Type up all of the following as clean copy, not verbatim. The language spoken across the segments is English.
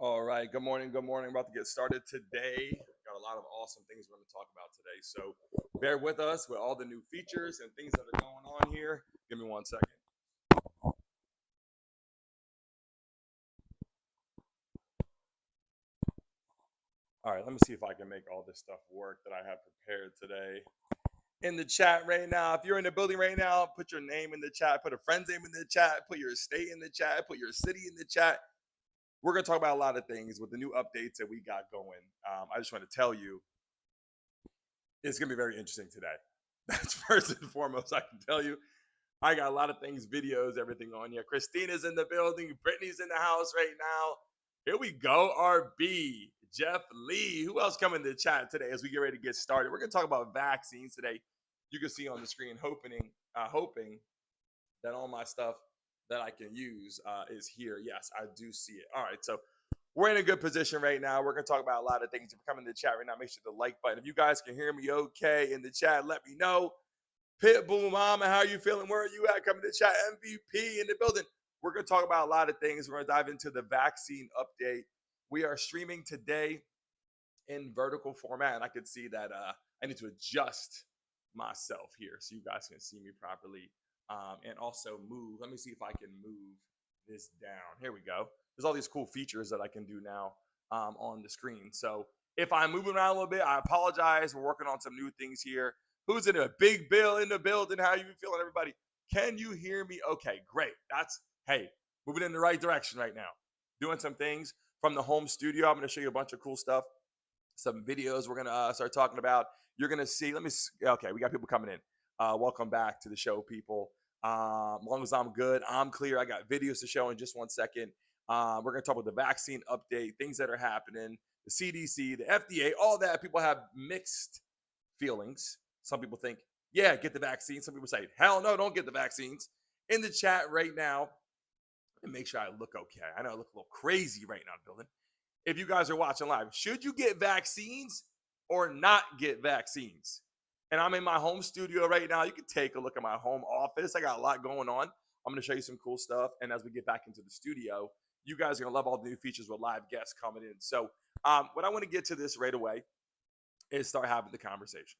All right. Good morning. Good morning. About to get started today. Got a lot of awesome things we're going to talk about today. So bear with us with all the new features and things that are going on here. Give me 1 second. All right. Let me see if I can make all this stuff work that I have prepared today. In the chat right now, if you're in the building right now, put your name in the chat, put a friend's name in the chat, put your state in the chat, put your city in the chat. We're going to talk about a lot of things with the new updates that we got going. I just want to tell you it's going to be very interesting today. That's first and foremost, I can tell you. I got a lot of things, videos, everything on here. Christina's in the building. Brittany's in the house right now. Here we go. RB, Jeff Lee. Who else coming to the chat today as we get ready to get started? We're going to talk about vaccines today. You can see on the screen, hoping that all my stuff that I can use is here. Yes, I do see it. All right, so we're in a good position right now. We're going to talk about a lot of things. If you're coming to the chat right now, make sure the like button. If you guys can hear me okay in the chat, let me know. Pitbull Mama, how are you feeling? Where are you at? Coming to the chat, MVP in the building. We're going to talk about a lot of things. We're going to dive into the vaccine update. We are streaming today in vertical format, and I can see that I need to adjust myself here so you guys can see me properly, and also move. Let me see if I can move this down. Here we go. There's all these cool features that I can do now on the screen. So if I'm moving around a little bit, I apologize. We're working on some new things here. Who's in a big bill in the building? How you feeling, everybody? Can you hear me? Okay, great. Hey, moving in the right direction right now. Doing some things from the home studio. I'm going to show you a bunch of cool stuff, some videos we're going to start talking about. You're going to see, okay, we got people coming in. Welcome back to the show, people. As long as I'm good, I'm clear. I got videos to show in just 1 second. We're going to talk about the vaccine update, things that are happening, the CDC, the FDA, all that. People have mixed feelings. Some people think, yeah, get the vaccine. Some people say, hell no, don't get the vaccines. In the chat right now, let me make sure I look okay. I know I look a little crazy right now, building. If you guys are watching live, should you get vaccines or not get vaccines? And I'm in my home studio right now. You can take a look at my home office. I got a lot going on. I'm going to show you some cool stuff. And as we get back into the studio, you guys are going to love all the new features with live guests coming in. So what I want to get to this right away is start having the conversation.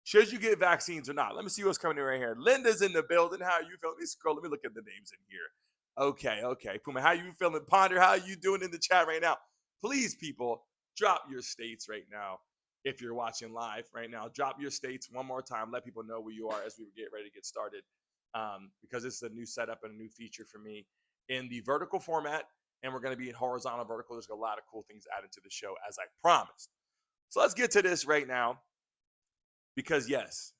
Should you get vaccines or not? Let me see what's coming in right here. Linda's in the building. How are you feeling? Let me scroll. Let me look at the names in here. Okay. Puma, how you feeling? Ponder, how you doing in the chat right now? Please, people, drop your states right now. If you're watching live right now, drop your states one more time. Let people know where you are as we get ready to get started. Because this is a new setup and a new feature for me in the vertical format, and we're going to be in horizontal vertical. There's a lot of cool things added to the show, as I promised. So let's get to this right now. Because yes,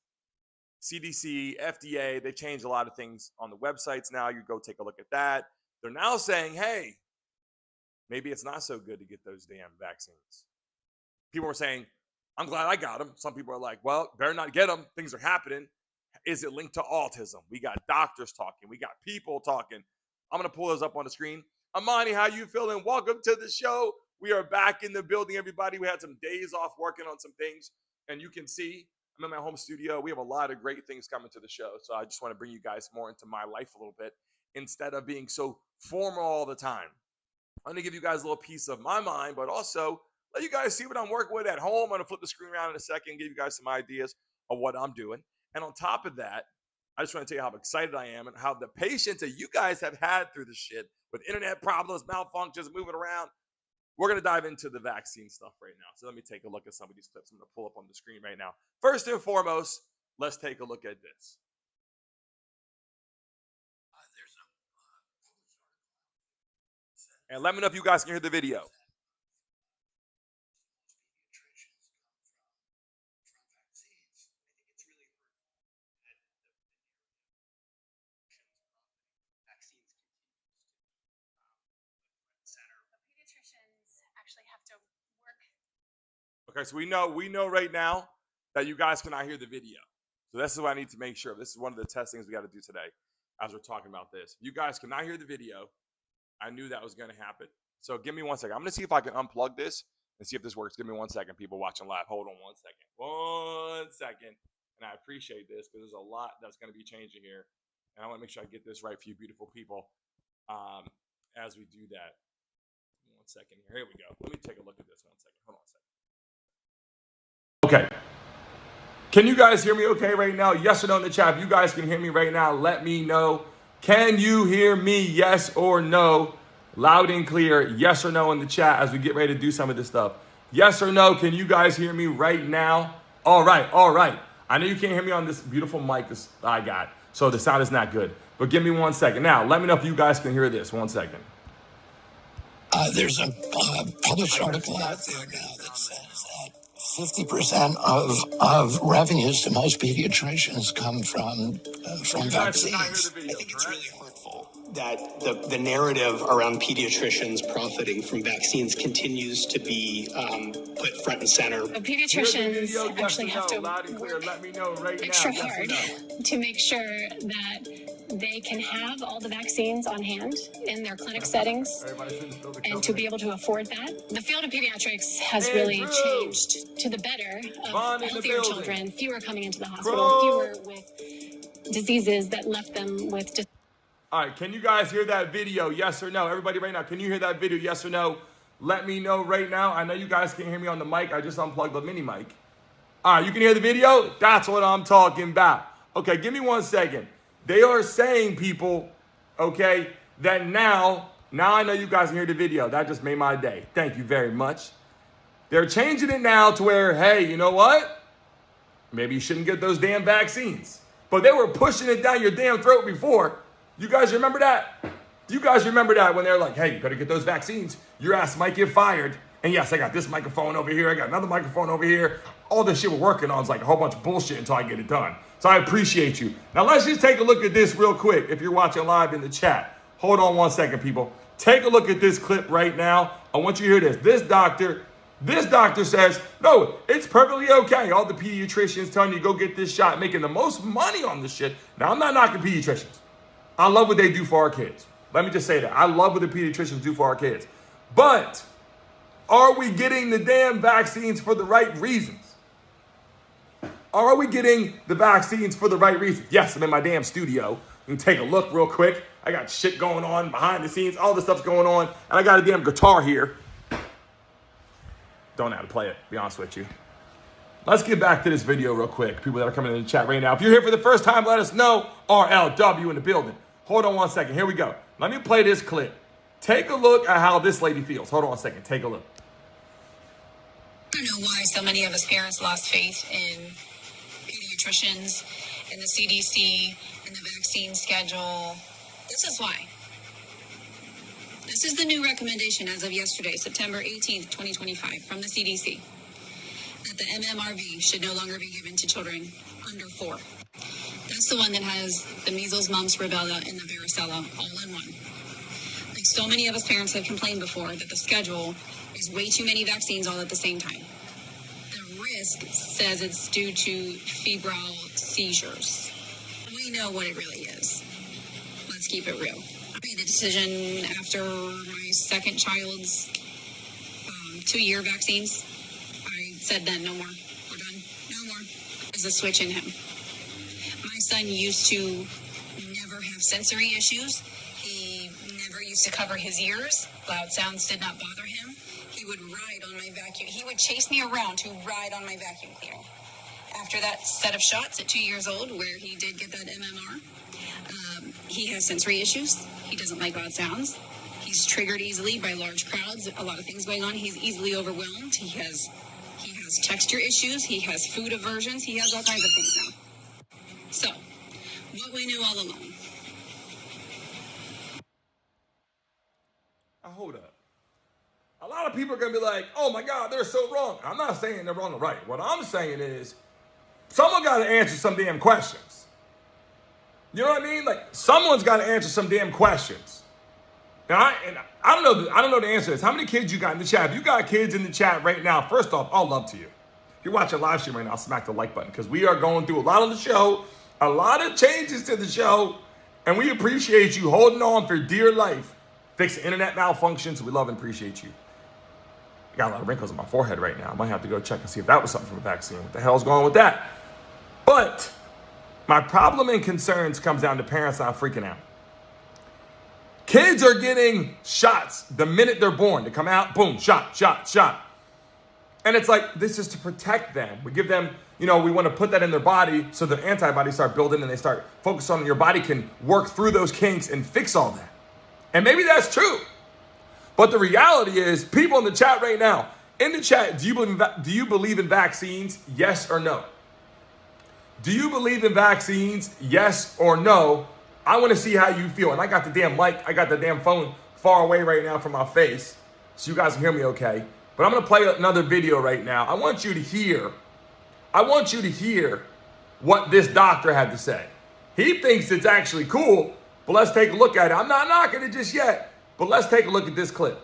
CDC, FDA, they changed a lot of things on the websites now. You go take a look at that. They're now saying, hey, maybe it's not so good to get those damn vaccines. People are saying, I'm glad I got them. Some people are like, well, better not get them. Things are happening. Is it linked to autism? We got doctors talking. We got people talking. I'm going to pull those up on the screen. Amani, how you feeling? Welcome to the show. We are back in the building, everybody. We had some days off working on some things, and you can see I'm in my home studio. We have a lot of great things coming to the show. So I just want to bring you guys more into my life a little bit instead of being so formal all the time. I'm going to give you guys a little piece of my mind, but also let you guys see what I'm working with at home. I'm going to flip the screen around in a second, give you guys some ideas of what I'm doing. And on top of that, I just want to tell you how excited I am and how the patience that you guys have had through the shit with internet problems, malfunctions, moving around. We're going to dive into the vaccine stuff right now. So let me take a look at some of these clips I'm going to pull up on the screen right now. First and foremost, let's take a look at this. And let me know if you guys can hear the video. Okay, so we know right now that you guys cannot hear the video. So this is what I need to make sure. This is one of the test things we got to do today as we're talking about this. If you guys cannot hear the video, I knew that was going to happen. So give me 1 second. I'm going to see if I can unplug this and see if this works. Give me 1 second, people watching live. Hold on 1 second. 1 second. And I appreciate this because there's a lot that's going to be changing here. And I want to make sure I get this right for you beautiful people as we do that. one second here. Here we go. Let me take a look at this 1 second. Hold on a second. Okay. Can you guys hear me okay right now? Yes or no in the chat. If you guys can hear me right now, let me know. Can you hear me? Yes or no? Loud and clear. Yes or no in the chat as we get ready to do some of this stuff. Yes or no? Can you guys hear me right now? All right. All right. I know you can't hear me on this beautiful mic I got, so the sound is not good. But give me 1 second. Now, let me know if you guys can hear this. 1 second. There's a published article out there now that says that 50% of revenues to most pediatricians come from vaccines. I think it's really hurtful that the narrative around pediatricians profiting from vaccines continues to be put front and center. Pediatricians actually have to work extra hard to make sure that they can have all the vaccines on hand in their clinic settings and to be able to afford that. The field of pediatrics has really changed to the better of healthier children, fewer coming into the hospital, fewer with diseases that left them with... All right, can you guys hear that video? Yes or no? Everybody right now, can you hear that video? Yes or no? Let me know right now. I know you guys can't hear me on the mic. I just unplugged the mini mic. All right, you can hear the video? That's what I'm talking about. Okay, give me 1 second. They are saying, people, okay, that now I know you guys can hear the video. That just made my day. Thank you very much. They're changing it now to where, hey, you know what? Maybe you shouldn't get those damn vaccines. But they were pushing it down your damn throat before. You guys remember that? You guys remember that when they're like, hey, you better get those vaccines. Your ass might get fired. And yes, I got this microphone over here. I got another microphone over here. All this shit we're working on is like a whole bunch of bullshit until I get it done. So I appreciate you. Now let's just take a look at this real quick. If you're watching live in the chat, hold on 1 second, people. Take a look at this clip right now. I want you to hear this. This doctor says, no, it's perfectly okay. All the pediatricians telling you go get this shot, making the most money on this shit. Now, I'm not knocking pediatricians. I love what they do for our kids. Let me just say that. I love what the pediatricians do for our kids. But are we getting the damn vaccines for the right reasons? Are we getting the vaccines for the right reasons? Yes, I'm in my damn studio. You can take a look real quick. I got shit going on behind the scenes. All this stuff's going on. And I got a damn guitar here. Don't know how to play it, to be honest with you. Let's get back to this video real quick. People that are coming in the chat right now. If you're here for the first time, let us know. RLW in the building. Hold on 1 second. Here we go. Let me play this clip. Take a look at how this lady feels. Hold on 1 second. Take a look. I don't know why so many of us parents lost faith in pediatricians, in the CDC, in the vaccine schedule. This is why. This is the new recommendation as of yesterday, September 18th, 2025, from the CDC, that the MMRV should no longer be given to children under 4. That's the one that has the measles, mumps, rubella, and the varicella all in one. Like so many of us parents have complained before that the schedule is way too many vaccines all at the same time. The risk says it's due to febrile seizures. We know what it really is. Let's keep it real. I made the decision after my second child's 2-year vaccines. I said then, no more. We're done. No more. There's a switch in him. My son used to never have sensory issues. He never used to cover his ears. Loud sounds did not bother him. He would ride on my vacuum. He would chase me around to ride on my vacuum cleaner. After that set of shots at 2 years old, where he did get that MMR, he has sensory issues. He doesn't like loud sounds. He's triggered easily by large crowds. A lot of things going on. He's easily overwhelmed. He has texture issues. He has food aversions. He has all kinds of things now. So, what we knew all along. Hold up. A lot of people are going to be like, oh my God, they're so wrong. I'm not saying they're wrong or right. What I'm saying is, someone got to answer some damn questions. You know what I mean? Like, someone's got to answer some damn questions. And I don't know the answer to this. How many kids you got in the chat? If you got kids in the chat right now, first off, all love to you. If you're watching live stream right now, smack the like button, because we are going through a lot of the show, a lot of changes to the show, and we appreciate you holding on for dear life. Fix internet malfunctions. We love and appreciate you. I got a lot of wrinkles on my forehead right now. I might have to go check and see if that was something from a vaccine. What the hell's going on with that? But my problem and concerns comes down to parents not freaking out. Kids are getting shots the minute they're born. They come out, boom, shot, shot, shot. And it's like, this is to protect them. We give them, we want to put that in their body so the antibodies start building and they start focusing on your body can work through those kinks and fix all that. And maybe that's true. But the reality is, people in the chat right now, in the chat, do you believe in vaccines? Yes or no? Do you believe in vaccines? Yes or no? I want to see how you feel. And I got the damn mic, I got the damn phone far away right now from my face, so you guys can hear me okay. But I'm going to play another video right now. I want you to hear what this doctor had to say. He thinks it's actually cool, but let's take a look at it. I'm not knocking it just yet, but let's take a look at this clip.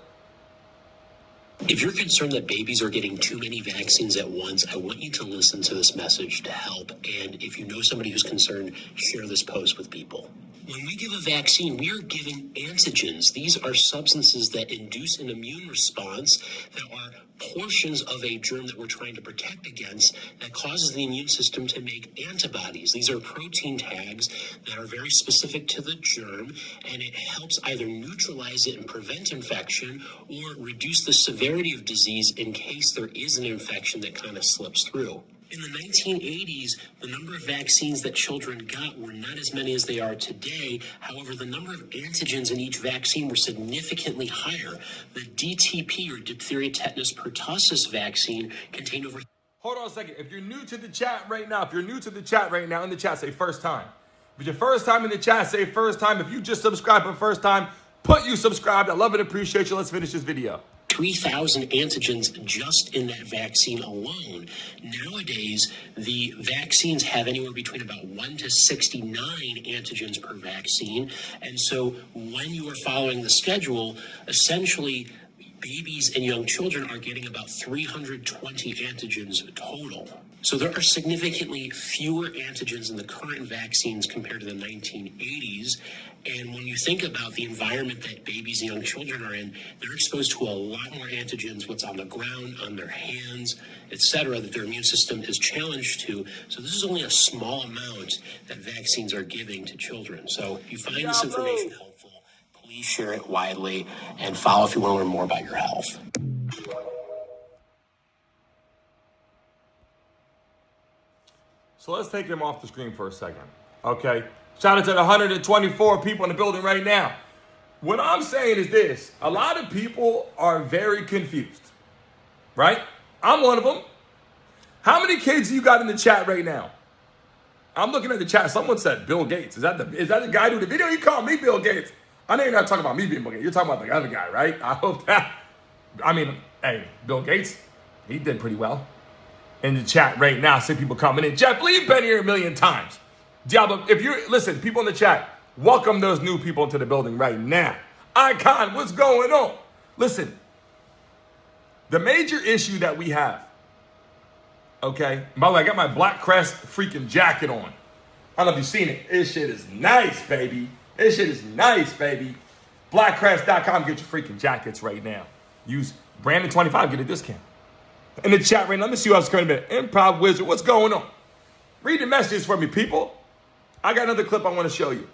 If you're concerned that babies are getting too many vaccines at once, I want you to listen to this message to help. And if you know somebody who's concerned, share this post with people. When we give a vaccine, we are giving antigens. These are substances that induce an immune response that are portions of a germ that we're trying to protect against that causes the immune system to make antibodies. These are protein tags that are very specific to the germ, and it helps either neutralize it and prevent infection or reduce the severity of disease in case there is an infection that kind of slips through. In the 1980s, the number of vaccines that children got were not as many as they are today. However, the number of antigens in each vaccine were significantly higher. The DTP, or diphtheria, tetanus, pertussis vaccine contained over... Hold on a second. If you're new to the chat right now, in the chat, say first time. If it's your first time in the chat, say first time. If you just subscribed for the first time, put you subscribed. I love and appreciate you. Let's finish this video. 3,000 antigens just in that vaccine alone. Nowadays, the vaccines have anywhere between about 1 to 69 antigens per vaccine. And so when you are following the schedule, essentially babies and young children are getting about 320 antigens total. So there are significantly fewer antigens in the current vaccines compared to the 1980s. And when you think about the environment that babies and young children are in, they're exposed to a lot more antigens, what's on the ground, on their hands, etc., that their immune system is challenged to. So this is only a small amount that vaccines are giving to children. So if you find this information helpful, please share it widely and follow if you want to learn more about your health. So let's take him off the screen for a second, okay? Shout out to the 124 people in the building right now. What I'm saying is this. A lot of people are very confused, right? I'm one of them. How many kids you got in the chat right now? I'm looking at the chat. Someone said Bill Gates. Is that the guy doing the video? You call me Bill Gates. I know you're not talking about me being Bill Gates. You're talking about the other guy, right? I hope that. Hey, Bill Gates, he did pretty well. In the chat right now, see people coming in. Jeff Lee, you've been here a million times. Diablo, listen, people in the chat, welcome those new people into the building right now. Icon, what's going on? Listen, the major issue that we have, okay? By the way, I got my Black Crest freaking jacket on. I don't know if you've seen it. This shit is nice, baby. Blackcrest.com, get your freaking jackets right now. Use Brandon25, get a discount. In the chat right now, let me see who else is coming in. Improv Wizard, what's going on? Read the messages for me, people. I got another clip I want to show you.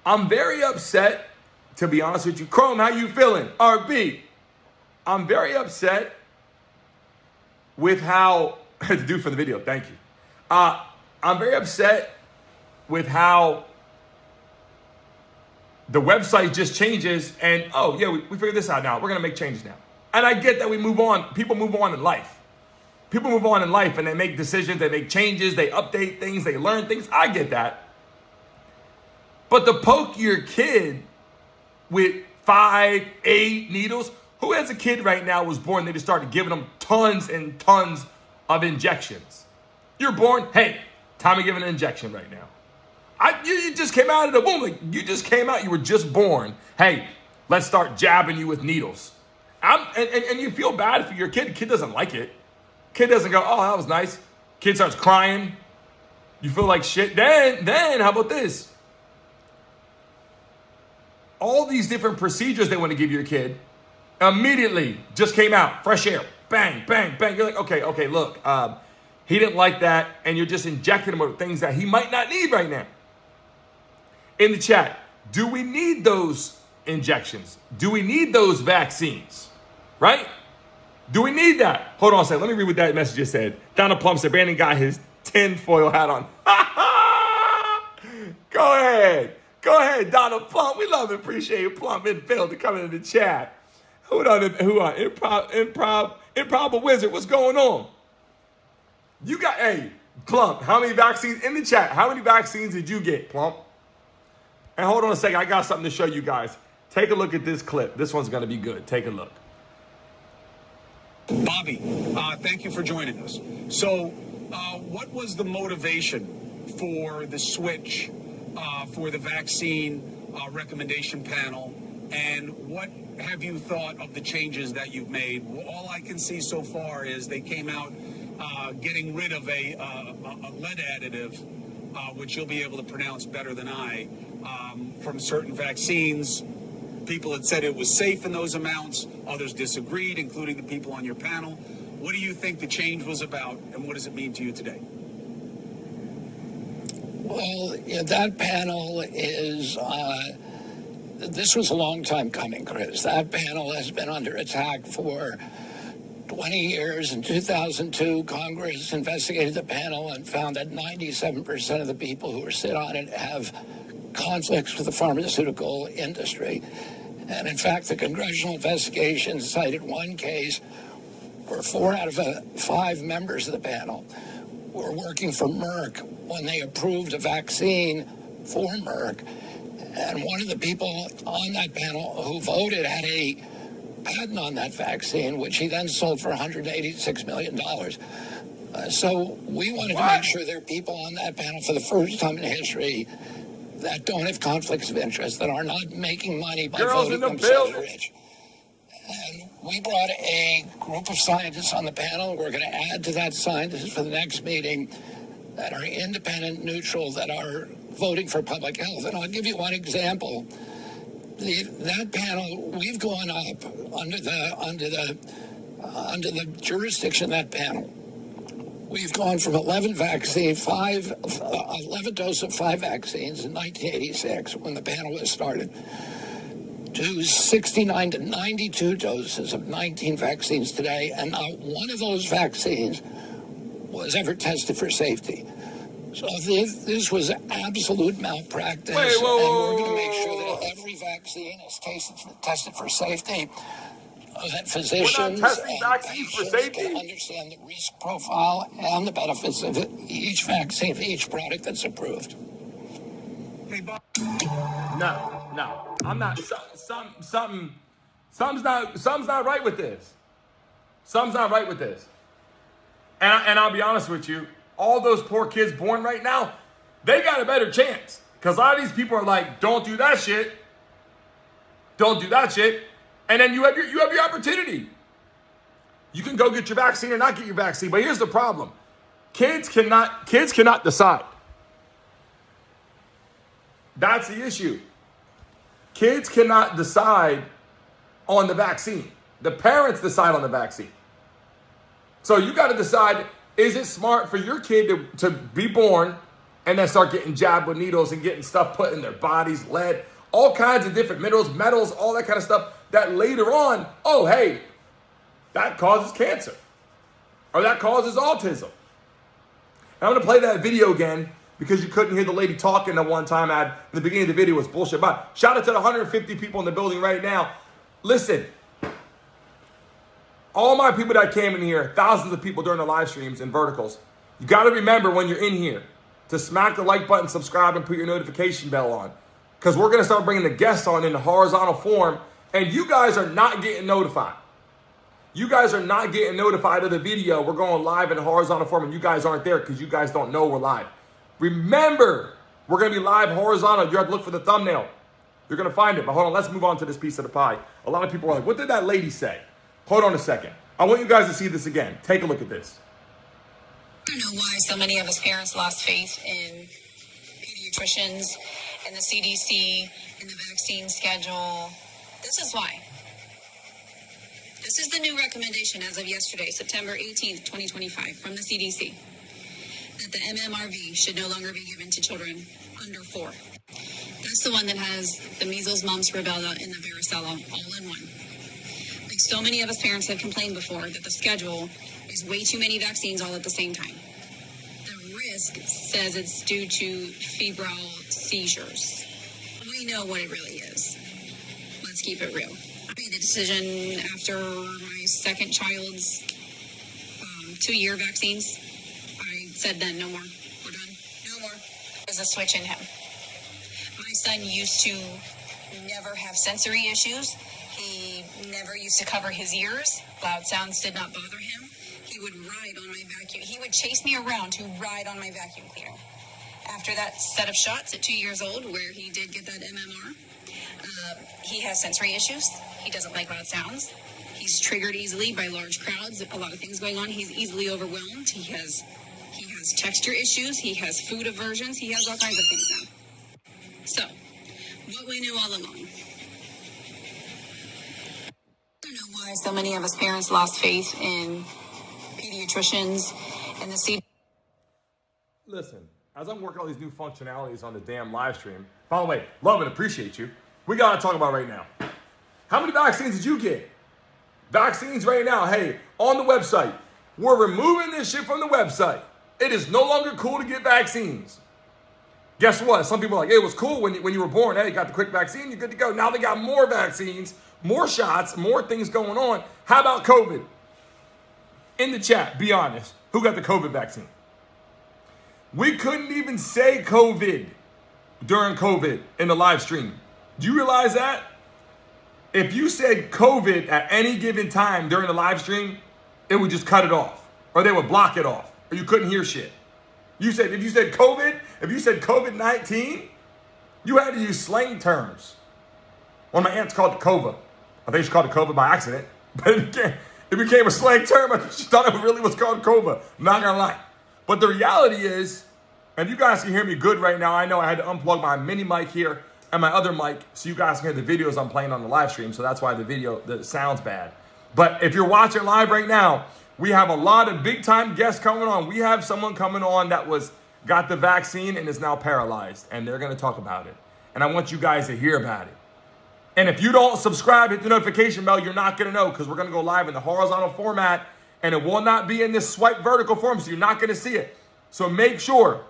I'm very upset, to be honest with you. Chrome, how you feeling? RB. I'm very upset with how, to do for the video, thank you. I'm very upset with how the website just changes and, oh yeah, we figured this out now. We're going to make changes now. And I get that we move on. People move on in life. People move on in life and they make decisions, they make changes, they update things, they learn things. I get that. But to poke your kid with 5, 8 needles, who has a kid right now was born, they just started giving them tons and tons of injections. You're born, hey, time to give an injection right now. You just came out of the womb. Like, you just came out, you were just born. Hey, let's start jabbing you with needles. And you feel bad for your kid. The kid doesn't like it. Kid doesn't go, oh, that was nice. Kid starts crying. You feel like shit. Then how about this? All these different procedures they want to give your kid immediately just came out. Fresh air. Bang, bang, bang. You're like, okay, look. He didn't like that. And you're just injecting him with things that he might not need right now. In the chat, Do we need those injections? Do we need those vaccines? Right? Do we need that? Hold on a second. Let me read what that message just said. Donald Plum said Brandon got his tinfoil hat on. Go ahead. Go ahead, Donald Plum. We love and appreciate you, Plum and Phil, to come into the chat. Who on? Improbable Wizard, what's going on? You got, hey, Plum, how many vaccines in the chat? How many vaccines did you get, Plum? And hold on a second. I got something to show you guys. Take a look at this clip. This one's going to be good. Take a look. Bobby, thank you for joining us. So, what was the motivation for the switch for the vaccine recommendation panel, and what have you thought of the changes that you've made? All I can see so far is they came out getting rid of a lead additive, which you'll be able to pronounce better than I, from certain vaccines. People had said it was safe in those amounts. Others disagreed, including the people on your panel. What do you think the change was about, and what does it mean to you today? Well, yeah, that panel is, this was a long time coming, Chris. That panel has been under attack for 20 years. In 2002, Congress investigated the panel and found that 97% of the people who were sit on it have conflicts with the pharmaceutical industry. And in fact, the congressional investigation cited one case where 4 out of 5 members of the panel were working for Merck when they approved a vaccine for Merck. And one of the people on that panel who voted had a patent on that vaccine, which he then sold for $186 million. So we wanted to make sure there are people on that panel for the first time in history that don't have conflicts of interest, that are not making money by voting themselves rich. And we brought a group of scientists on the panel. We're going to add to that scientists for the next meeting that are independent, neutral, that are voting for public health. And I'll give you one example. That panel, we've gone up under the jurisdiction of that panel. We've gone from 11 doses of 5 vaccines in 1986, when the panel was started, to 69 to 92 doses of 19 vaccines today, and not one of those vaccines was ever tested for safety. So this was absolute malpractice, and we're going to make sure that every vaccine is tested for safety, that physicians and patients can understand the risk profile and the benefits of each vaccine for each product that's approved. No, I'm not. Something's not right with this. Something's not right with this. And I'll be honest with you, all those poor kids born right now, they got a better chance. Because a lot of these people are like, don't do that shit. Don't do that shit. And then you have your opportunity. You can go get your vaccine or not get your vaccine. But here's the problem. Kids cannot decide. That's the issue. Kids cannot decide on the vaccine. The parents decide on the vaccine. So you got to decide, is it smart for your kid to be born and then start getting jabbed with needles and getting stuff put in their bodies, lead, all kinds of different minerals, metals, all that kind of stuff, that later on, oh, hey, that causes cancer. Or that causes autism. And I'm going to play that video again because you couldn't hear the lady talking the one time in the beginning of the video was bullshit. But shout out to the 150 people in the building right now. Listen, all my people that came in here, thousands of people during the live streams and verticals, you got to remember when you're in here to smack the like button, subscribe, and put your notification bell on. Because we're going to start bringing the guests on in the horizontal form, and you guys are not getting notified. You guys are not getting notified of the video. We're going live in the horizontal form, and you guys aren't there because you guys don't know we're live. Remember, we're going to be live horizontal. You have to look for the thumbnail. You're going to find it. But hold on, let's move on to this piece of the pie. A lot of people are like, what did that lady say? Hold on a second. I want you guys to see this again. Take a look at this. I don't know why so many of us parents lost faith in pediatricians and the CDC and the vaccine schedule. This is why. This is the new recommendation as of yesterday, September 18th, 2025, from the CDC, that the MMRV should no longer be given to children under 4. Thus That's the one that has the measles, mumps, rubella, and the varicella all in one. Like so many of us parents have complained before that the schedule is way too many vaccines all at the same time. The risk says it's due to febrile seizures. We know what it really is. Let's keep it real. I made the decision after my second child's 2-year vaccines. I said then, no more. We're done. No more. There's a switch in him. My son used to never have sensory issues. He never used to cover his ears. Loud sounds did not bother him. He would ride on my vacuum. He would chase me around to ride on my vacuum cleaner. After that set of shots at 2 years old, where he did get that MMR, he has sensory issues. He doesn't like loud sounds. He's triggered easily by large crowds. A lot of things going on. He's easily overwhelmed. He has texture issues. He has food aversions. He has all kinds of things now. So, what we knew all along. I don't know why so many of us parents lost faith in pediatricians and the CDC. Listen, as I'm working all these new functionalities on the damn live stream, by the way, love and appreciate you. We got to talk about right now. How many vaccines did you get? Vaccines right now. Hey, on the website. We're removing this shit from the website. It is no longer cool to get vaccines. Guess what? Some people are like, it was cool when you were born. Hey, you got the quick vaccine, you're good to go. Now they got more vaccines, more shots, more things going on. How about COVID? In the chat, be honest. Who got the COVID vaccine? We couldn't even say COVID during COVID in the live stream. Do you realize that? If you said COVID at any given time during the live stream, it would just cut it off. Or they would block it off. Or you couldn't hear shit. If you said COVID-19, you had to use slang terms. One of my aunts called it COVA. I think she called it COVA by accident. But it became a slang term. She thought it really was called COVA. I'm not gonna lie. But the reality is, and you guys can hear me good right now. I know I had to unplug my mini mic here and my other mic so you guys can hear the videos I'm playing on the live stream. So that's why the sound's bad. But if you're watching live right now, we have a lot of big time guests coming on. We have someone coming on that got the vaccine and is now paralyzed, and they're going to talk about it. And I want you guys to hear about it. And if you don't subscribe, hit the notification bell, you're not going to know, because we're going to go live in the horizontal format, and it will not be in this swipe vertical form, so you're not going to see it. So make sure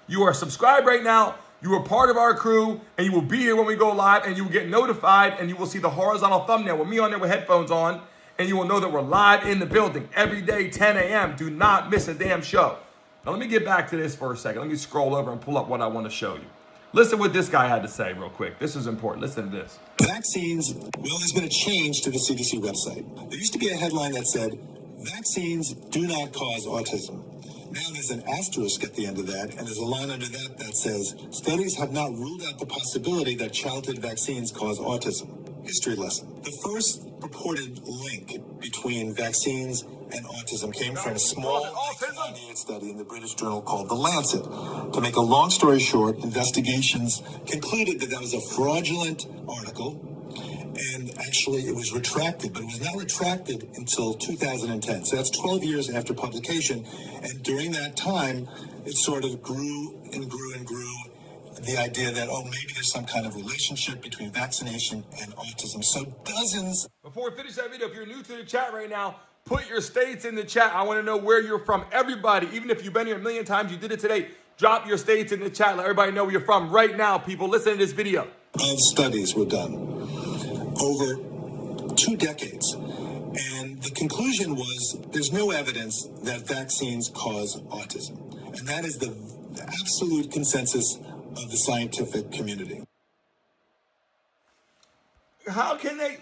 you are subscribed right now, you are part of our crew, and you will be here when we go live, and you will get notified, and you will see the horizontal thumbnail with me on there with headphones on, and you will know that we're live in the building every day, 10 a.m. Do not miss a damn show. Now let me get back to this for a second. Let me scroll over and pull up what I want to show you. Listen what this guy had to say real quick. This is important. Listen to this. Vaccines, well, there's been a change to the CDC website. There used to be a headline that said, vaccines do not cause autism. Now there's an asterisk at the end of that, and there's a line under that that says, studies have not ruled out the possibility that childhood vaccines cause autism. History lesson. The first purported link between vaccines and autism came from a small 1998 study in the British journal called The Lancet. To make a long story short, investigations concluded that was a fraudulent article, and actually it was retracted, but it was not retracted until 2010. So that's 12 years after publication, and during that time, it sort of grew and grew and grew. The idea that, maybe there's some kind of relationship between vaccination and autism. So dozens. Before we finish that video, if you're new to the chat right now, put your states in the chat. I want to know where you're from. Everybody, even if you've been here a million times, you did it today, drop your states in the chat. Let everybody know where you're from right now, people. Listen to this video. Of studies were done over 2 decades. And the conclusion was there's no evidence that vaccines cause autism. And that is the absolute consensus of the scientific community. How can they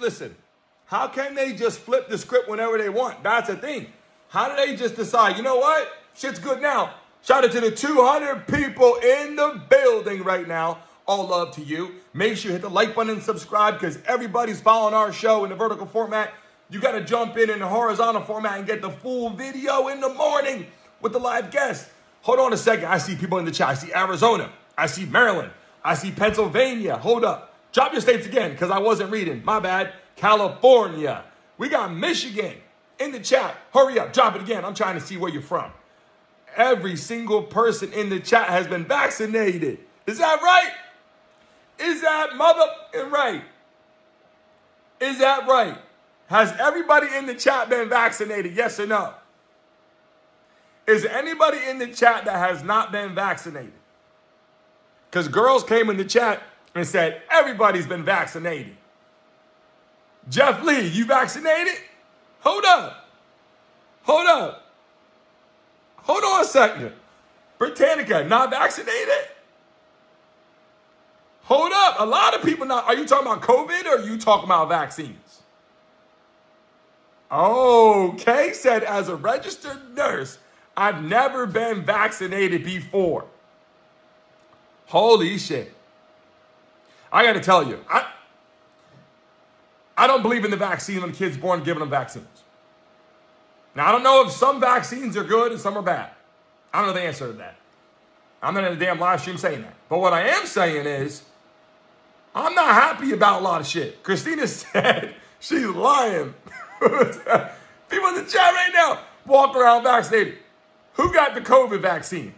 just flip the script whenever they want? That's the thing. How do they just decide, you know what? Shit's good now. Shout out to the 200 people in the building right now. All love to you. Make sure you hit the like button and subscribe, because everybody's following our show in the vertical format. You got to jump in the horizontal format and get the full video in the morning with the live guests. Hold on a second. I see people in the chat. I see Arizona. I see Maryland. I see Pennsylvania. Hold up. Drop your states again, because I wasn't reading. My bad. California. We got Michigan in the chat. Hurry up. Drop it again. I'm trying to see where you're from. Every single person in the chat has been vaccinated. Is that right? Is that mother right? Is that right? Has everybody in the chat been vaccinated? Yes or no? Is anybody in the chat that has not been vaccinated? Because girls came in the chat and said, everybody's been vaccinated. Jeff Lee, you vaccinated? Hold up. Hold up. Hold on a second. Britannica, not vaccinated? Hold up. A lot of people not. Are you talking about COVID or are you talking about vaccines? Okay, said as a registered nurse, I've never been vaccinated before. Holy shit. I got to tell you, I don't believe in the vaccine when the kid's born giving them vaccines. Now, I don't know if some vaccines are good and some are bad. I don't know the answer to that. I'm not in a damn live stream saying that. But what I am saying is, I'm not happy about a lot of shit. Christina said she's lying. People in the chat right now walk around vaccinated. Who got the COVID vaccine?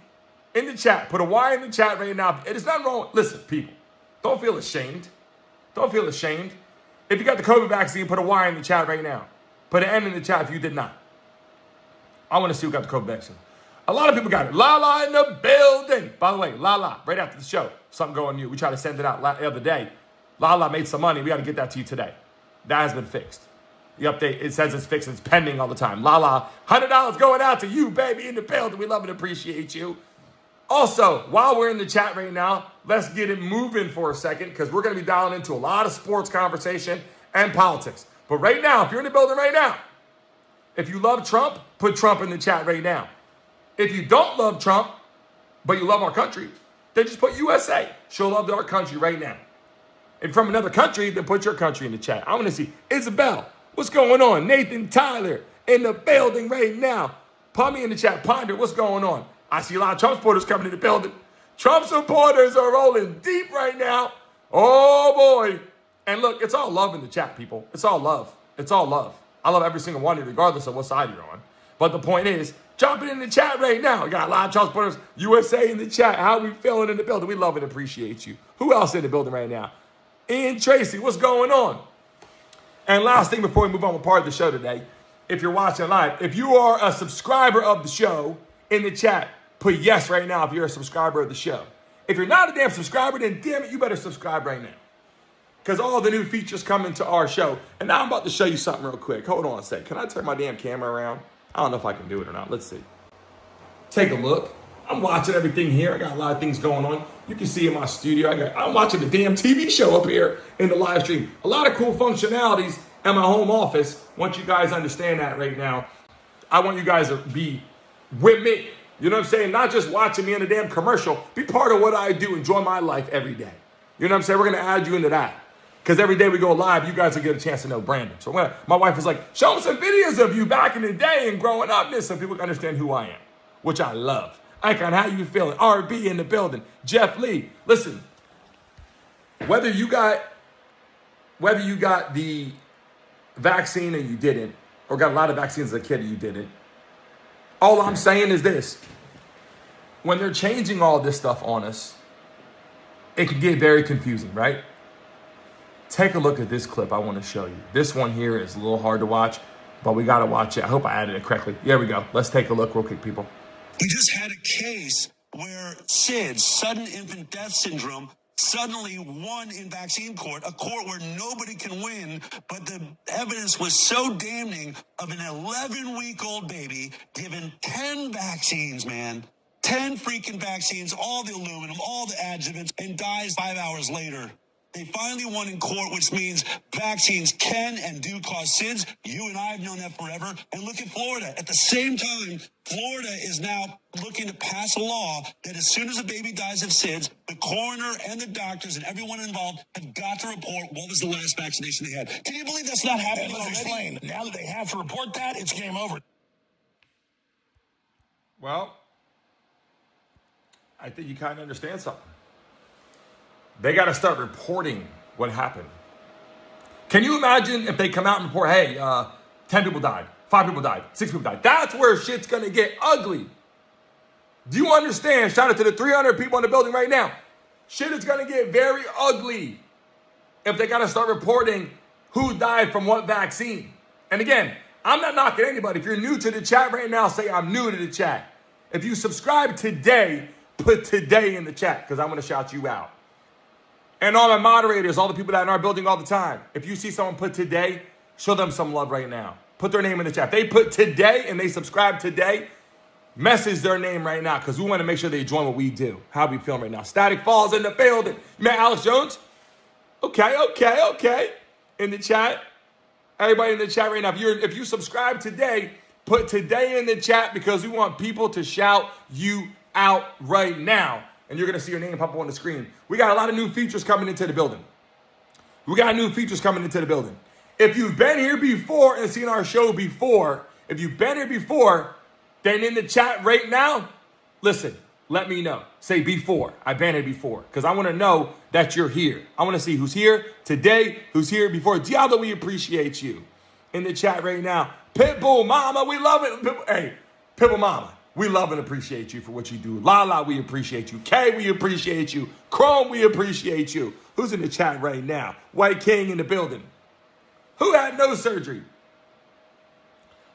In the chat. Put a Y in the chat right now. There's nothing wrong. Listen, people. Don't feel ashamed. Don't feel ashamed. If you got the COVID vaccine, put a Y in the chat right now. Put an N in the chat if you did not. I want to see who got the COVID vaccine. A lot of people got it. Lala in the building. By the way, Lala, right after the show, something going new. We tried to send it out the other day. Lala made some money. We got to get that to you today. That has been fixed. The update, it says it's fixed. It's pending all the time. Lala, $100 going out to you, baby, in the building. We love and appreciate you. Also, while we're in the chat right now, let's get it moving for a second because we're going to be dialing into a lot of sports conversation and politics. But right now, if you're in the building right now, if you love Trump, put Trump in the chat right now. If you don't love Trump, but you love our country, then just put USA. Show love to our country right now. If from another country, then put your country in the chat. I want to see Isabel. What's going on? Nathan Tyler in the building right now. Put me in the chat. Ponder, what's going on? I see a lot of Trump supporters coming in the building. Trump supporters are rolling deep right now. Oh, boy. And look, it's all love in the chat, people. It's all love. It's all love. I love every single one of you, regardless of what side you're on. But the point is, drop it in the chat right now. We got a lot of Trump supporters. USA in the chat. How we feeling in the building? We love and appreciate you. Who else in the building right now? Ian Tracy, what's going on? And last thing before we move on with part of the show today, if you're watching live, if you are a subscriber of the show, in the chat, put yes right now if you're a subscriber of the show. If you're not a damn subscriber, then damn it, you better subscribe right now. Because all the new features come into our show. And now I'm about to show you something real quick. Hold on a sec. Can I turn my damn camera around? I don't know if I can do it or not. Let's see. Take a look. I'm watching everything here. I got a lot of things going on. You can see in my studio. I'm watching the damn TV show up here in the live stream. A lot of cool functionalities at my home office. Once you guys understand that right now, I want you guys to be with me. You know what I'm saying? Not just watching me in a damn commercial. Be part of what I do. Enjoy my life every day. You know what I'm saying? We're going to add you into that. Because every day we go live, you guys will get a chance to know Brandon. So my wife is like, show them some videos of you back in the day and growing up, so people can understand who I am, which I love. Icon, how you feeling? RB in the building. Jeff Lee. Listen, whether you got the vaccine and you didn't, or got a lot of vaccines as a kid and you didn't, all I'm saying is this. When they're changing all this stuff on us, it can get very confusing, right? Take a look at this clip I want to show you. This one here is a little hard to watch, but we got to watch it. I hope I added it correctly. Here we go. Let's take a look real quick, people. We just had a case where SIDS, sudden infant death syndrome, suddenly won in vaccine court, a court where nobody can win, but the evidence was so damning of an 11-week-old baby given 10 vaccines, man. 10 freaking vaccines, all the aluminum, all the adjuvants, and dies 5 hours later. They finally won in court, which means vaccines can and do cause SIDS. You and I have known that forever. And look at Florida. At the same time, Florida is now looking to pass a law that as soon as a baby dies of SIDS, the coroner and the doctors and everyone involved have got to report what was the last vaccination they had. Can you believe that's not happening already? Explain. Now that they have to report that, it's game over. Well, I think you kind of understand something. They got to start reporting what happened. Can you imagine if they come out and report, hey, 10 people died, 5 people died, 6 people died. That's where shit's going to get ugly. Do you understand? Shout out to the 300 people in the building right now. Shit is going to get very ugly if they got to start reporting who died from what vaccine. And again, I'm not knocking anybody. If you're new to the chat right now, say I'm new to the chat. If you subscribe today, put today in the chat because I'm going to shout you out. And all my moderators, all the people that are in our building all the time, if you see someone put today, show them some love right now. Put their name in the chat. If they put today and they subscribe today, message their name right now because we want to make sure they join what we do. How we feeling right now? Static Falls in the building. You met Alex Jones? Okay. In the chat. Everybody in the chat right now. If you subscribe today, put today in the chat because we want people to shout you out right now. And you're going to see your name pop up on the screen. We got a lot of new features coming into the building. If you've been here before and seen our show before, then in the chat right now, listen, let me know. Say before. I've been here before. Because I want to know that you're here. I want to see who's here today, who's here before. Diablo, we appreciate you. In the chat right now. Pitbull Mama, we love it. Pitbull Mama, we love and appreciate you for what you do. Lala, we appreciate you. Kay, we appreciate you. Chrome, we appreciate you. Who's in the chat right now? White King in the building. Who had no surgery?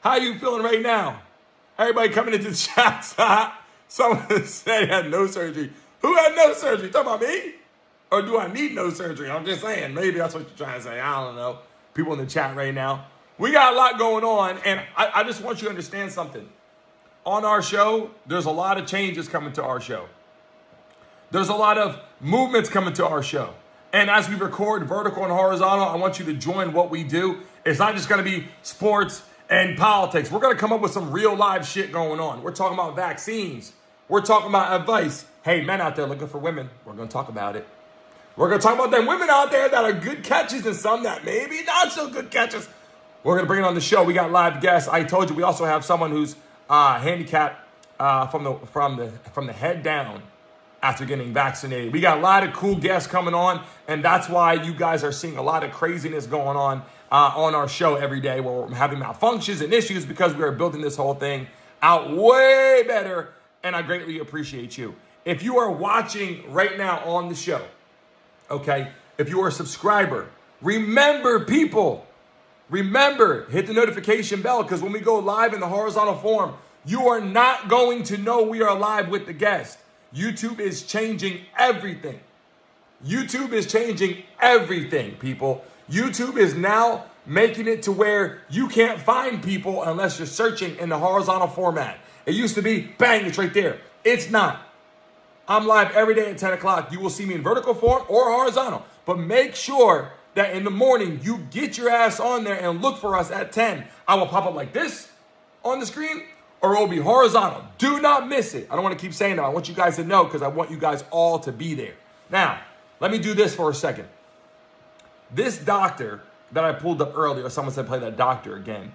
How you feeling right now? Everybody coming into the chat. Someone said had no surgery. Who had no surgery? Talking about me? Or do I need no surgery? I'm just saying. Maybe that's what you're trying to say. I don't know. People in the chat right now. We got a lot going on. And I just want you to understand something. On our show, there's a lot of changes coming to our show. There's a lot of movements coming to our show. And as we record vertical and horizontal, I want you to join what we do. It's not just going to be sports and politics. We're going to come up with some real live shit going on. We're talking about vaccines. We're talking about advice. Hey, men out there looking for women. We're going to talk about it. We're going to talk about them women out there that are good catches and some that maybe not so good catches. We're going to bring it on the show. We got live guests. I told you we also have someone who's handicapped from the head down after getting vaccinated. We got a lot of cool guests coming on, and that's why you guys are seeing a lot of craziness going on our show every day where we're having malfunctions and issues because we are building this whole thing out way better, and I greatly appreciate you. If you are watching right now on the show, okay, if you are a subscriber, remember, hit the notification bell because when we go live in the horizontal form, you are not going to know we are live with the guest. YouTube is changing everything. People. YouTube is now making it to where you can't find people unless you're searching in the horizontal format. It used to be, bang, it's right there. It's not. I'm live every day at 10 o'clock. You will see me in vertical form or horizontal. But make sure that in the morning, you get your ass on there and look for us at 10. I will pop up like this on the screen, or it will be horizontal. Do not miss it. I don't want to keep saying that. I want you guys to know because I want you guys all to be there. Now, let me do this for a second. This doctor that I pulled up earlier, someone said play that doctor again.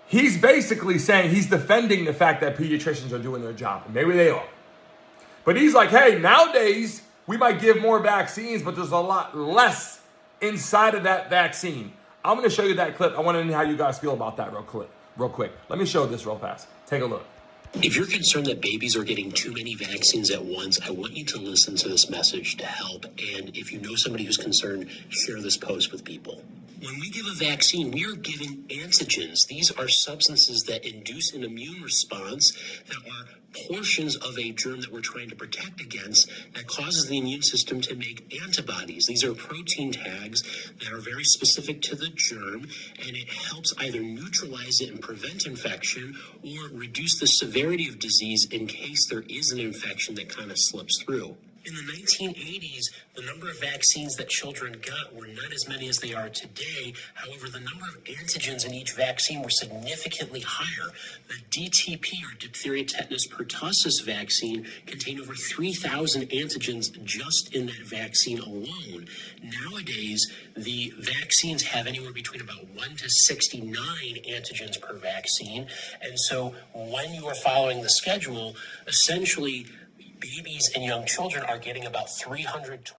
He's basically saying he's defending the fact that pediatricians are doing their job. Maybe they are. But he's like, hey, nowadays, we might give more vaccines, but there's a lot less inside of that vaccine. I'm going to show you that clip. I want to know how you guys feel about that real quick. Let me show this real fast. Take a look. If you're concerned that babies are getting too many vaccines at once, I want you to listen to this message to help. And if you know somebody who's concerned, share this post with people. When we give a vaccine, we are giving antigens. These are substances that induce an immune response that are portions of a germ that we're trying to protect against that causes the immune system to make antibodies. These are protein tags that are very specific to the germ, and it helps either neutralize it and prevent infection or reduce the severity of disease in case there is an infection that kind of slips through. In the 1980s, the number of vaccines that children got were not as many as they are today. However, the number of antigens in each vaccine were significantly higher. The DTP, or diphtheria, tetanus, pertussis vaccine contained over 3,000 antigens just in that vaccine alone. Nowadays, the vaccines have anywhere between about 1 to 69 antigens per vaccine. And so when you are following the schedule, essentially, babies and young children are getting about 300.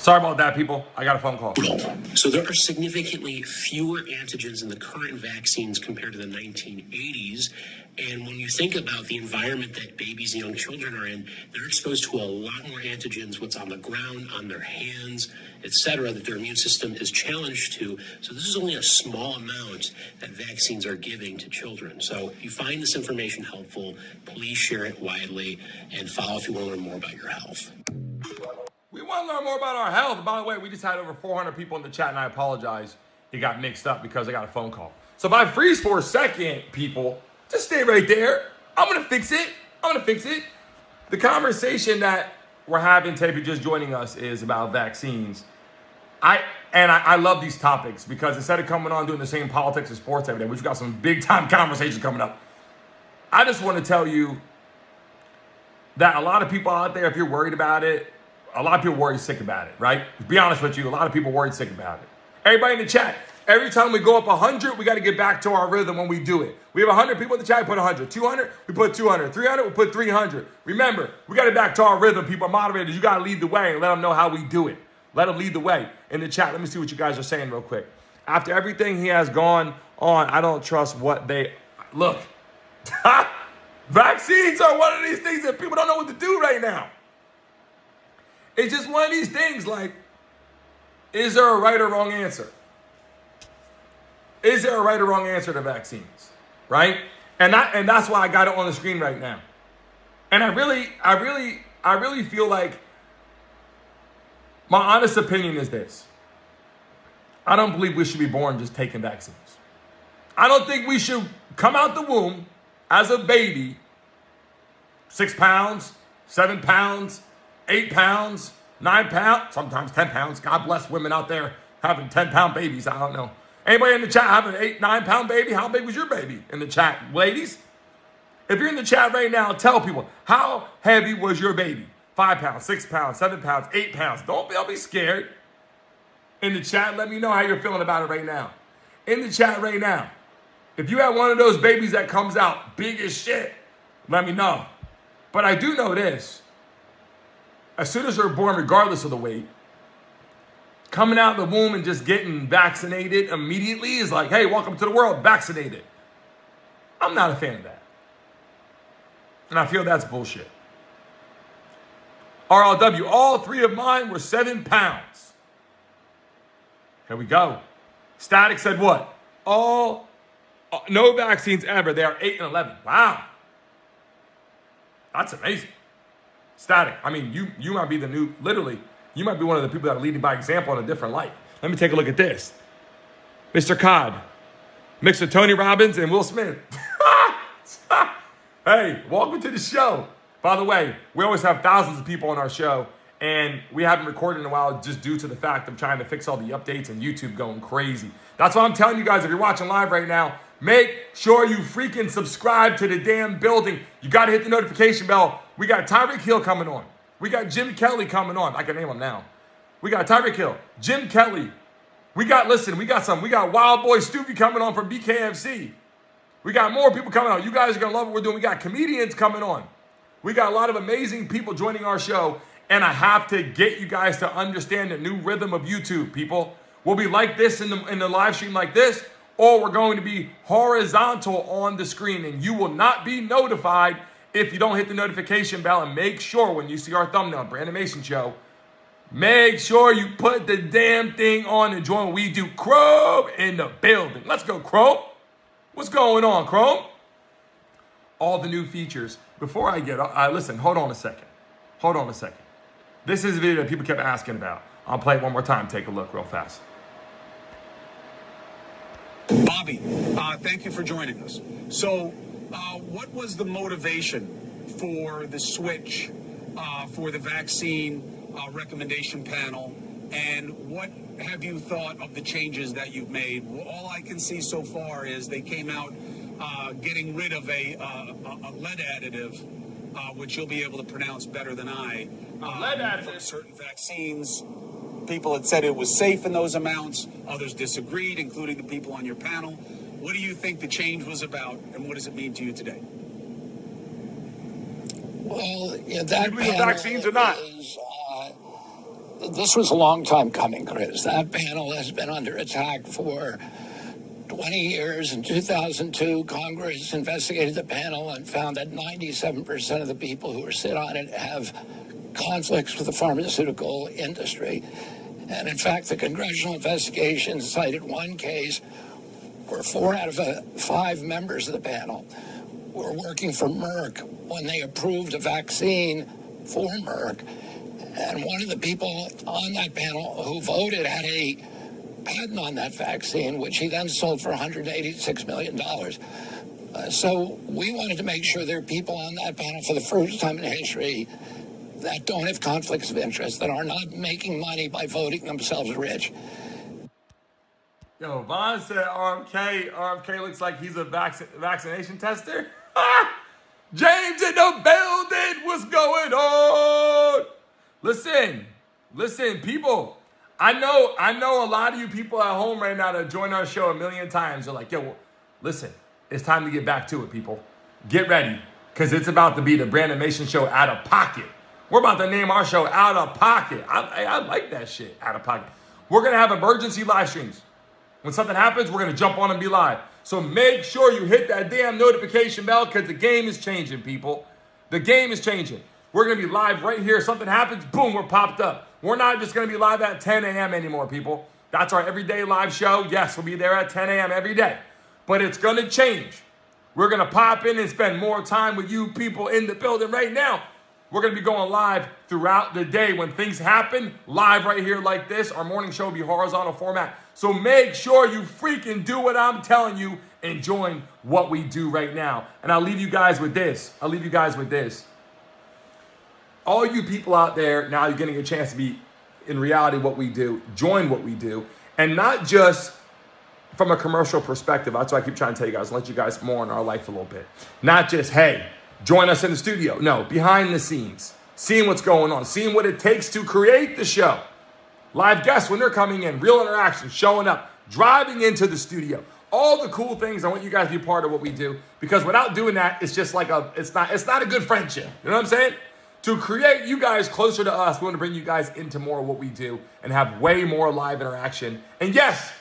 Sorry about that, people. I got a phone call. So there are significantly fewer antigens in the current vaccines compared to the 1980s. And when you think about the environment that babies and young children are in, they're exposed to a lot more antigens, what's on the ground, on their hands, etc., that their immune system is challenged to. So this is only a small amount that vaccines are giving to children. So if you find this information helpful, please share it widely and follow if you want to learn more about your health. We want to learn more about our health. By the way, we just had over 400 people in the chat, and I apologize. It got mixed up because I got a phone call. So if I freeze for a second, people, just stay right there. I'm going to fix it. The conversation that we're having today, if you're just joining us, is about vaccines. I love these topics because instead of coming on doing the same politics and sports every day, we've got some big-time conversations coming up. I just want to tell you that a lot of people out there, if you're worried about it, a lot of people worried sick about it, right? To be honest with you, a lot of people worried sick about it. Everybody in the chat, every time we go up 100, we got to get back to our rhythm when we do it. We have 100 people in the chat, we put 100. 200, we put 200. 300, we put 300. Remember, we got to get back to our rhythm. People, moderators, you got to lead the way and let them know how we do it. Let them lead the way in the chat. Let me see what you guys are saying real quick. After everything he has gone on, I don't trust what they... Look, vaccines are one of these things that people don't know what to do right now. It's just one of these things like, is there a right or wrong answer? Is there a right or wrong answer to vaccines? Right? And that's why I got it on the screen right now. And I really feel like my honest opinion is this. I don't believe we should be born just taking vaccines. I don't think we should come out the womb as a baby, 6 pounds, 7 pounds, 8 pounds, 9 pounds, sometimes 10 pounds. God bless women out there having 10-pound babies. I don't know. Anybody in the chat having an 8, 9-pound baby? How big was your baby in the chat, ladies? If you're in the chat right now, tell people, how heavy was your baby? 5 pounds, 6 pounds, 7 pounds, 8 pounds. Don't be scared. In the chat, let me know how you're feeling about it right now. In the chat right now, if you have one of those babies that comes out big as shit, let me know. But I do know this. As soon as they're born, regardless of the weight, coming out of the womb and just getting vaccinated immediately is like, hey, welcome to the world, vaccinated. I'm not a fan of that. And I feel that's bullshit. RLW, all 3 of mine were 7 pounds. Here we go. Static said what? No vaccines ever. They are 8 and 11. Wow. That's amazing. Static. I mean, you might be the new, literally, you might be one of the people that are leading by example in a different light. Let me take a look at this. Mr. Cod, mixed with Tony Robbins and Will Smith. Hey, welcome to the show. By the way, we always have thousands of people on our show, and we haven't recorded in a while just due to the fact of trying to fix all the updates and YouTube going crazy. That's why I'm telling you guys, if you're watching live right now, make sure you freaking subscribe to the damn building. You got to hit the notification bell. We got Tyreek Hill coming on. We got Jim Kelly coming on. I can name him now. We got Tyreek Hill, Jim Kelly. We got Wild Boy Stupid coming on from BKFC. We got more people coming on. You guys are going to love what we're doing. We got comedians coming on. We got a lot of amazing people joining our show, and I have to get you guys to understand the new rhythm of YouTube, people. We'll be like this in the live stream like this, or we're going to be horizontal on the screen, and you will not be notified if you don't hit the notification bell. And make sure when you see our thumbnail, Brandon Mason Show, make sure you put the damn thing on and join what we do. Chrome in the building. Let's go, Chrome. What's going on, Chrome? All the new features. Before I get listen, hold on a second. This is a video that people kept asking about. I'll play it one more time. Take a look real fast. Bobby, thank you for joining us. So, what was the motivation for the switch for the vaccine recommendation panel, and what have you thought of the changes that you've made? Well, all I can see so far is they came out getting rid of a lead additive, which you'll be able to pronounce better than I. Lead additive. From certain vaccines. People had said it was safe in those amounts. Others disagreed, including the people on your panel. What do you think the change was about, and what does it mean to you today? Well, yeah, that do you believe vaccines or not? this was a long time coming, Chris. That panel has been under attack for 20 years. In 2002, Congress investigated the panel and found that 97% of the people who sit on it have conflicts with the pharmaceutical industry. And in fact, the congressional investigation cited one case where 4 out of 5 members of the panel were working for Merck when they approved a vaccine for Merck. And one of the people on that panel who voted had a patent on that vaccine, which he then sold for $186 million. So we wanted to make sure there are people on that panel for the first time in history that don't have conflicts of interest, that are not making money by voting themselves rich. Yo, Vaughn said RMK looks like he's a vaccination tester. James in the building, what's going on? Listen, people. I know a lot of you people at home right now that join our show a million times are like, yo, listen, it's time to get back to it, people. Get ready, because it's about to be the Brandon Mason Show out of pocket. We're about to name our show Out of Pocket. I like that shit, Out of Pocket. We're going to have emergency live streams. When something happens, we're going to jump on and be live. So make sure you hit that damn notification bell, because the game is changing, people. The game is changing. We're going to be live right here. Something happens, boom, we're popped up. We're not just going to be live at 10 a.m. anymore, people. That's our everyday live show. Yes, we'll be there at 10 a.m. every day. But it's going to change. We're going to pop in and spend more time with you people in the building right now. We're going to be going live throughout the day. When things happen, live right here like this. Our morning show will be horizontal format. So make sure you freaking do what I'm telling you and join what we do right now. And I'll leave you guys with this. All you people out there, now you're getting a chance to be, in reality, what we do. Join what we do. And not just from a commercial perspective. That's why I keep trying to tell you guys, let you guys more in our life a little bit. Not just, hey, join us in the studio. No, behind the scenes. Seeing what's going on. Seeing what it takes to create the show. Live guests when they're coming in. Real interaction. Showing up. Driving into the studio. All the cool things. I want you guys to be part of what we do. Because without doing that, it's just like it's not a good friendship. You know what I'm saying? To create you guys closer to us, we want to bring you guys into more of what we do and have way more live interaction. And yes,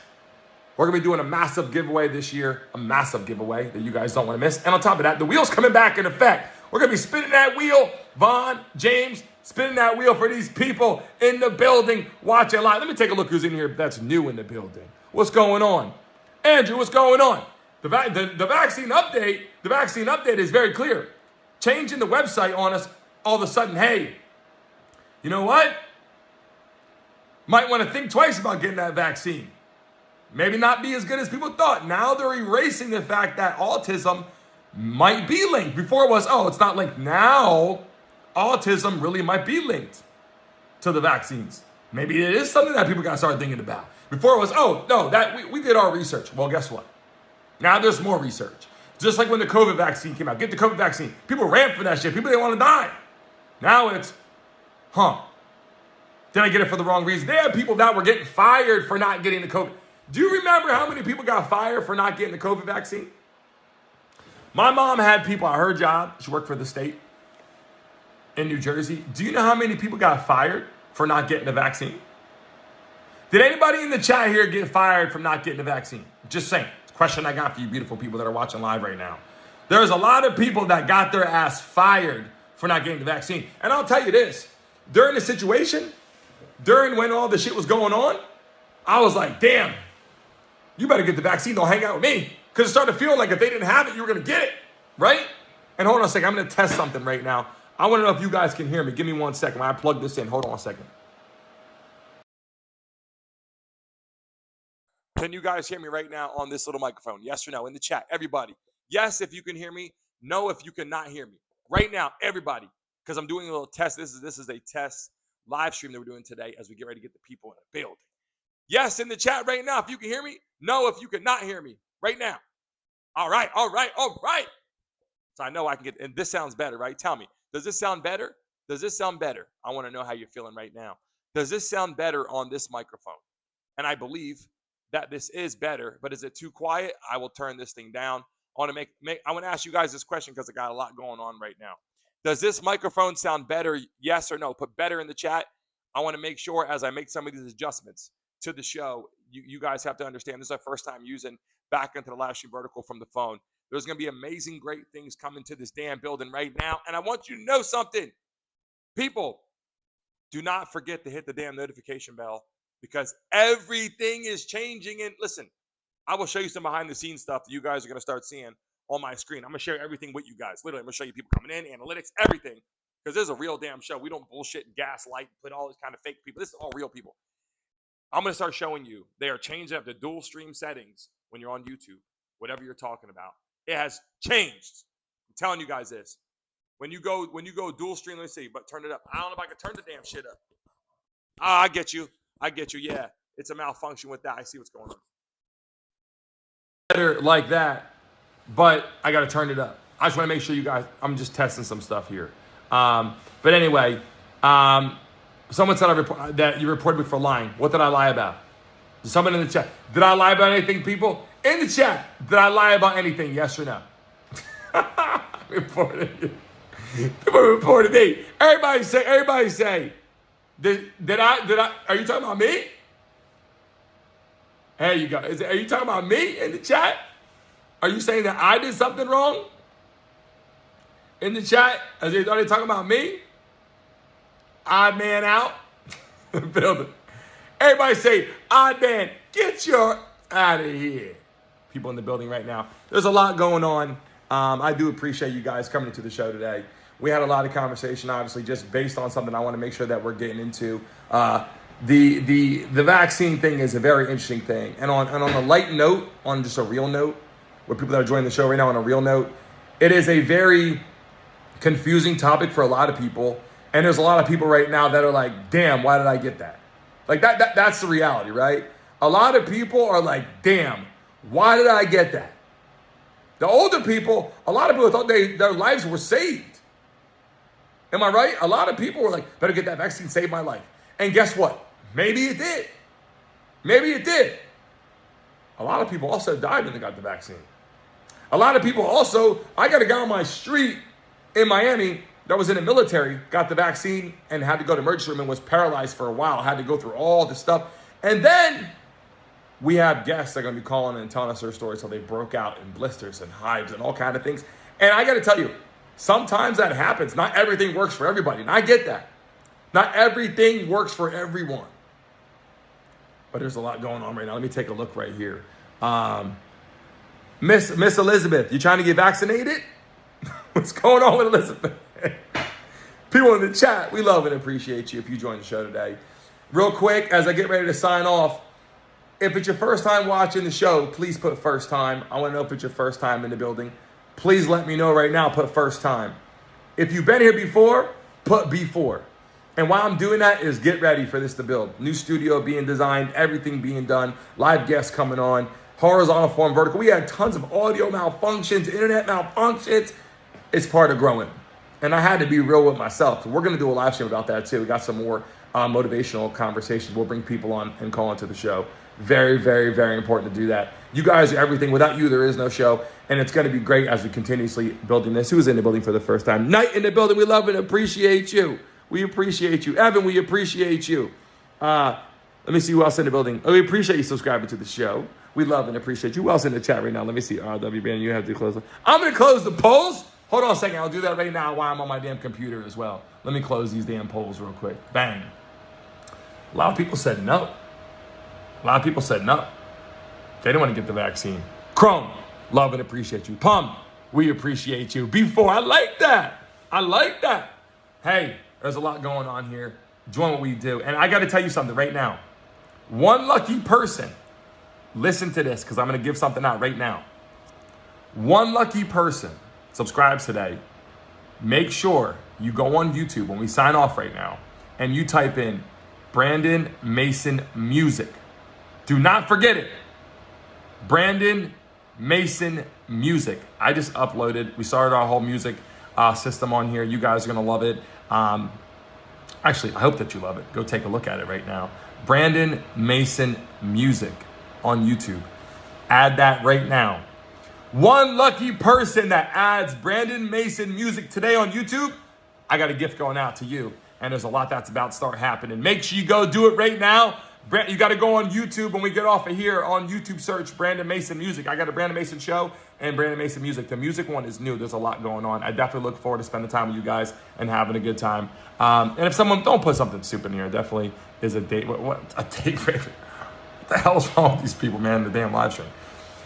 we're going to be doing a massive giveaway this year, a massive giveaway that you guys don't want to miss. And on top of that, the wheel's coming back in effect. We're going to be spinning that wheel. Vaughn, James, spinning that wheel for these people in the building watching live. Let me take a look who's in here that's new in the building. What's going on? Andrew, what's going on? The vaccine update is very clear. Changing the website on us all of a sudden, hey, you know what? Might want to think twice about getting that vaccine. Maybe not be as good as people thought. Now they're erasing the fact that autism might be linked. Before it was, it's not linked. Now, autism really might be linked to the vaccines. Maybe it is something that people got to start thinking about. Before it was, we did our research. Well, guess what? Now there's more research. Just like when the COVID vaccine came out. Get the COVID vaccine. People ran for that shit. People didn't want to die. Now it's, did I get it for the wrong reason? There are people that were getting fired for not getting the COVID. Do you remember how many people got fired for not getting the COVID vaccine? My mom had people at her job. She worked for the state in New Jersey. Do you know how many people got fired for not getting the vaccine? Did anybody in the chat here get fired from not getting the vaccine? Just saying. It's a question I got for you beautiful people that are watching live right now. There's a lot of people that got their ass fired for not getting the vaccine. And I'll tell you this. During the situation, during when all the shit was going on, I was like, damn, you better get the vaccine. Don't hang out with me. Because it started feeling like if they didn't have it, you were going to get it. Right? And hold on a second. I'm going to test something right now. I want to know if you guys can hear me. Give me 1 second. When I plug this in. Hold on a second. Can you guys hear me right now on this little microphone? Yes or no? In the chat. Everybody. Yes, if you can hear me. No, if you cannot hear me. Right now, everybody. Because I'm doing a little test. This is a test live stream that we're doing today as we get ready to get the people in the building. Yes, in the chat right now, if you can hear me. No, if you cannot hear me right now. All right. So I know I can get, and this sounds better, right? Tell me, does this sound better? Does this sound better? I want to know how you're feeling right now. Does this sound better on this microphone? And I believe that this is better, but is it too quiet? I will turn this thing down. I want to ask you guys this question because I got a lot going on right now. Does this microphone sound better? Yes or no? Put better in the chat. I want to make sure as I make some of these adjustments to the show, you guys have to understand this is our first time using back into the live stream vertical from the phone. There's going to be amazing, great things coming to this damn building right now. And I want you to know something. People, do not forget to hit the damn notification bell because everything is changing. And listen, I will show you some behind the scenes stuff that you guys are going to start seeing on my screen. I'm going to share everything with you guys. Literally, I'm going to show you people coming in, analytics, everything. Because this is a real damn show. We don't bullshit and gaslight, put all this kind of fake people. This is all real people. I'm going to start showing you. They are changing up the dual stream settings when you're on YouTube, whatever you're talking about. It has changed. I'm telling you guys this. When you go dual stream, let me see, but turn it up. I don't know if I can turn the damn shit up. I get you. Yeah, it's a malfunction with that. I see what's going on. Better like that, but I got to turn it up. I just want to make sure you guys, I'm just testing some stuff here. But anyway, someone said that you reported me for lying. What did I lie about? Someone in the chat. Did I lie about anything, people? In the chat, did I lie about anything? Yes or no? Reported. People reported me. Everybody say. Did I? Are you talking about me? There you go. Are you talking about me in the chat? Are you saying that I did something wrong? In the chat, are they talking about me? Odd man out. Building. Everybody say, odd man, get your out of here. People in the building right now. There's a lot going on. I do appreciate you guys coming to the show today. We had a lot of conversation, obviously, just based on something I want to make sure that we're getting into. The vaccine thing is a very interesting thing. And on a light note, on just a real note, where people that are joining the show right now on a real note, it is a very confusing topic for a lot of people. And there's a lot of people right now that are like, damn, why did I get that? Like that's the reality, right? A lot of people are like, damn, why did I get that? The older people, a lot of people thought their lives were saved. Am I right? A lot of people were like, better get that vaccine, save my life. And guess what? Maybe it did. Maybe it did. A lot of people also died when they got the vaccine. A lot of people also, I got a guy on my street in Miami that was in the military, got the vaccine and had to go to emergency room and was paralyzed for a while, had to go through all this stuff. And then we have guests that are going to be calling and telling us their stories, how they broke out in blisters and hives and all kind of things. And I got to tell you, sometimes that happens. Not everything works for everybody. And I get that. Not everything works for everyone. But there's a lot going on right now. Let me take a look right here. Miss Elizabeth, you trying to get vaccinated? What's going on with Elizabeth? People in the chat, we love and appreciate you if you joined the show today. Real quick, as I get ready to sign off, if it's your first time watching the show, please put first time. I want to know if it's your first time in the building. Please let me know right now, put first time. If you've been here before, put before. And while I'm doing that is get ready for this to build. New studio being designed, everything being done, live guests coming on, horizontal form, vertical. We had tons of audio malfunctions, internet malfunctions. It's part of growing. And I had to be real with myself. So we're going to do a live stream about that too. We got some more motivational conversations. We'll bring people on and call into the show. Very, very, very important to do that. You guys are everything. Without you, there is no show. And it's going to be great as we continuously building this. Who's in the building for the first time? Night in the building. We love and appreciate you. We appreciate you. Evan, we appreciate you. Let me see who else in the building. Oh, we appreciate you subscribing to the show. We love and appreciate you. Who else in the chat right now? Let me see. RW Band, you have to close. I'm going to close the polls. Hold on a second. I'll do that right now while I'm on my damn computer as well. Let me close these damn polls real quick. Bang. A lot of people said no. A lot of people said no. They didn't want to get the vaccine. Chrome, love and appreciate you. Pum, we appreciate you. Before, I like that. I like that. Hey, there's a lot going on here. Join what we do. And I got to tell you something right now. One lucky person, listen to this because I'm going to give something out right now. One lucky person subscribes today. Make sure you go on YouTube when we sign off right now and you type in Brandon Mason Music. Do not forget it. Brandon Mason Music. I just uploaded. We started our whole music system on here. You guys are going to love it. Actually, I hope that you love it. Go take a look at it right now. Brandon Mason Music on YouTube. Add that right now. One lucky person that adds Brandon Mason Music today on YouTube, I got a gift going out to you. and there's a lot that's about to start happening. Make sure you go do it right now. You got to go on YouTube when we get off of here. On YouTube, search Brandon Mason Music. I got a Brandon Mason show and Brandon Mason Music. The music one is new. There's a lot going on. I definitely look forward to spending time with you guys and having a good time. And if someone, don't put something stupid in here. It definitely is a date. What a date rape. What the hell is wrong with these people, man? The damn live stream.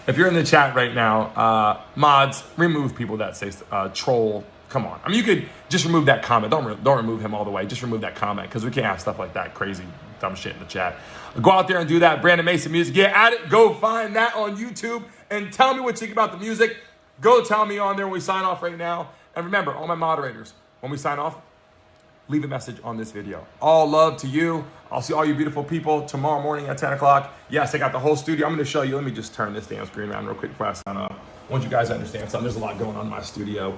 If you're in the chat right now, mods, remove people that say troll. Come on. I mean, you could just remove that comment. Don't remove him all the way. Just remove that comment, because we can't have stuff like that crazy, dumb shit in the chat. Go out there and do that. Brandon Mason Music. Get at it. Go find that on YouTube and tell me what you think about the music. Go tell me on there when we sign off right now. And remember, all my moderators, when we sign off, leave a message on this video. All love to you. I'll see all you beautiful people tomorrow morning at 10 o'clock. Yes, I got the whole studio. I'm going to show you. Let me just turn this damn screen around real quick before I sign off. I want you guys to understand something. There's a lot going on in my studio.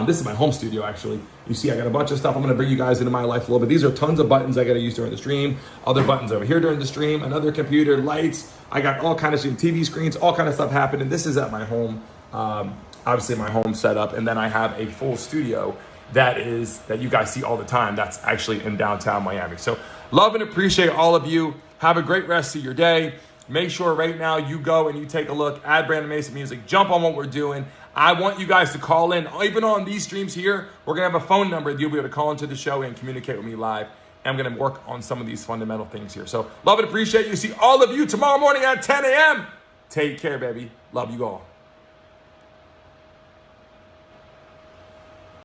This is my home studio, actually. You see, I got a bunch of stuff. I'm going to bring you guys into my life a little bit. These are tons of buttons I got to use during the stream. Other buttons over here during the stream. Another computer, lights. I got all kind of TV screens, all kind of stuff happening. This is at my home, obviously my home setup. And then I have a full studio that you guys see all the time. That's actually in downtown Miami. So love and appreciate all of you. Have a great rest of your day. Make sure right now you go and you take a look at Brandon Mason Music. Jump on what we're doing. I want you guys to call in. Even on these streams here, we're going to have a phone number that you'll be able to call into the show and communicate with me live. And I'm going to work on some of these fundamental things here. So love and appreciate you. See all of you tomorrow morning at 10 a.m. Take care, baby. Love you all.